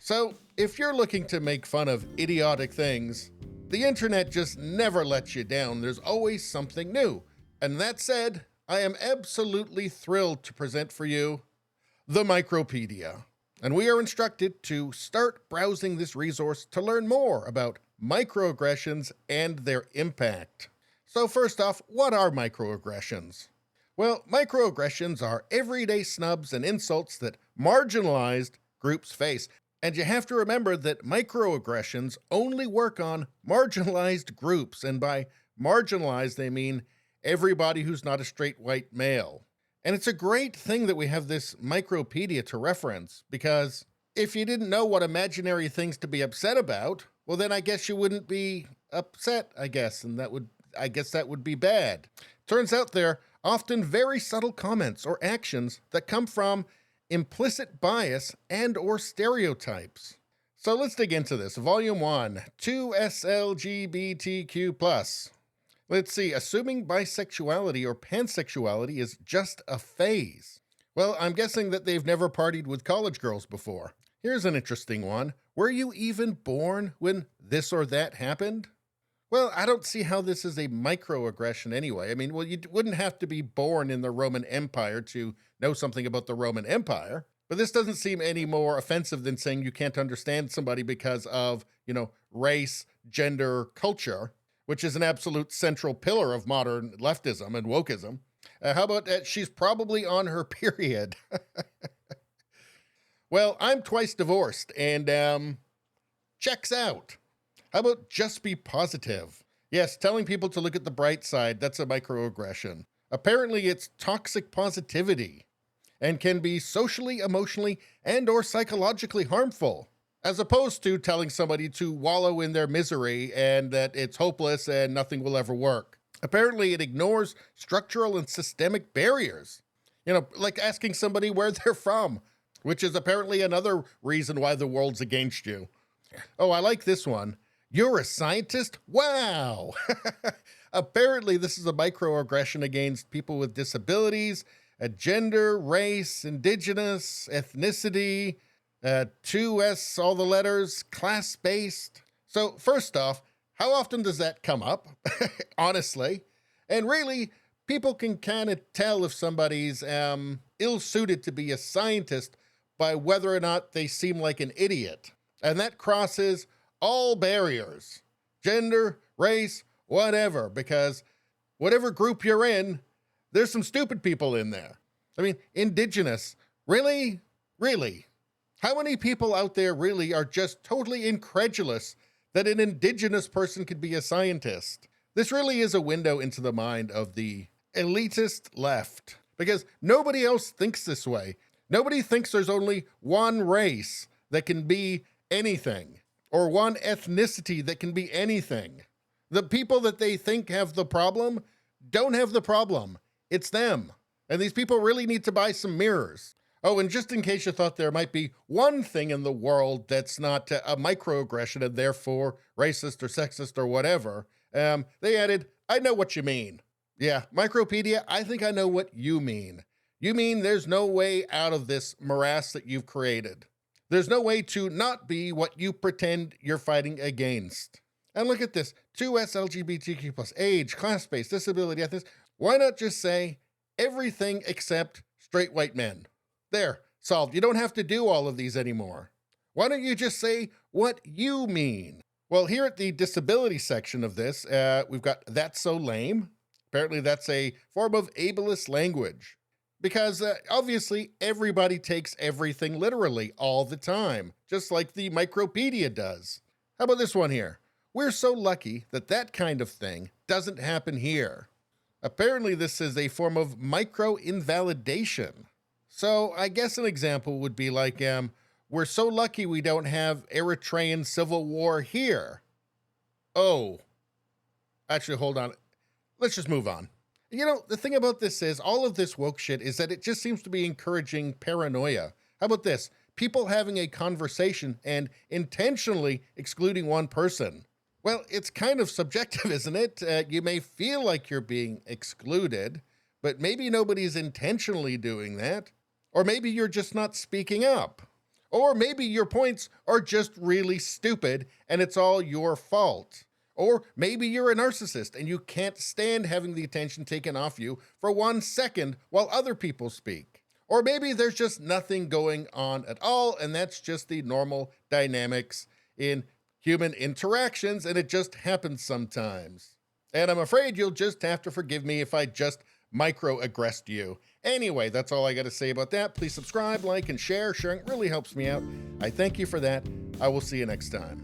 So, if you're looking to make fun of idiotic things, the internet just never lets you down. There's always something new. And that said, I am absolutely thrilled to present for you the Micropedia. And we are instructed to start browsing this resource to learn more about microaggressions and their impact. So first off, what are microaggressions? Well, microaggressions are everyday snubs and insults that marginalized groups face. And you have to remember that microaggressions only work on marginalized groups, and by marginalized they mean everybody who's not a straight white male. And it's a great thing that we have this Micropedia to reference, because if you didn't know what imaginary things to be upset about, well then I guess you wouldn't be upset, and that would be bad. Turns out there are often very subtle comments or actions that come from implicit bias and or stereotypes. So let's dig into this. Volume 1, 2SLGBTQ+. Let's see, assuming bisexuality or pansexuality is just a phase. Well, I'm guessing that they've never partied with college girls before. Here's an interesting one. Were you even born when this or that happened? Well, I don't see how this is a microaggression anyway. I mean, well, you wouldn't have to be born in the Roman Empire to know something about the Roman Empire. But this doesn't seem any more offensive than saying you can't understand somebody because of, race, gender, culture, which is an absolute central pillar of modern leftism and wokeism. How about that? She's probably on her period. Well, I'm twice divorced and checks out. How about just be positive? Yes, telling people to look at the bright side, that's a microaggression. Apparently it's toxic positivity and can be socially, emotionally, and or psychologically harmful, as opposed to telling somebody to wallow in their misery and that it's hopeless and nothing will ever work. Apparently it ignores structural and systemic barriers, like asking somebody where they're from, which is apparently another reason why the world's against you. Oh, I like this one. You're a scientist? Wow! Apparently, this is a microaggression against people with disabilities, gender, race, indigenous, ethnicity, 2S, all the letters, class-based. So, first off, how often does that come up? Honestly. And really, people can kind of tell if somebody's ill-suited to be a scientist by whether or not they seem like an idiot. And that crosses all barriers, gender, race, whatever, because whatever group you're in, there's some stupid people in there. I mean, indigenous, really? Really? How many people out there really are just totally incredulous that an indigenous person could be a scientist? This really is a window into the mind of the elitist left, because nobody else thinks this way. Nobody thinks there's only one race that can be anything, or one ethnicity that can be anything. The people that they think have the problem don't have the problem. It's them. And these people really need to buy some mirrors. Oh, and just in case you thought there might be one thing in the world that's not a microaggression and therefore racist or sexist or whatever, they added, I know what you mean. Yeah, Micropedia, I think I know what you mean. You mean there's no way out of this morass that you've created. There's no way to not be what you pretend you're fighting against. And look at this, 2S LGBTQ+, age, class-based, disability, ethnicity. Why not just say everything except straight white men? There, solved. You don't have to do all of these anymore. Why don't you just say what you mean? Well, here at the disability section of this, we've got that's so lame. Apparently that's a form of ableist language. Because obviously everybody takes everything literally all the time, just like the Micropedia does. How about this one here? We're so lucky that that kind of thing doesn't happen here. Apparently this is a form of micro-invalidation. So I guess an example would be like, we're so lucky we don't have Eritrean civil war here. Oh, actually, hold on. Let's just move on. The thing about this is all of this woke shit is that it just seems to be encouraging paranoia. How about this? People having a conversation and intentionally excluding one person. Well, it's kind of subjective, isn't it? You may feel like you're being excluded, but maybe nobody's intentionally doing that. Or maybe you're just not speaking up. Or maybe your points are just really stupid and it's all your fault. Or maybe you're a narcissist and you can't stand having the attention taken off you for 1 second while other people speak. Or maybe there's just nothing going on at all, and that's just the normal dynamics in human interactions, and it just happens sometimes. And I'm afraid you'll just have to forgive me if I just microaggressed you. Anyway, that's all I got to say about that. Please subscribe, like, and share. Sharing really helps me out. I thank you for that. I will see you next time.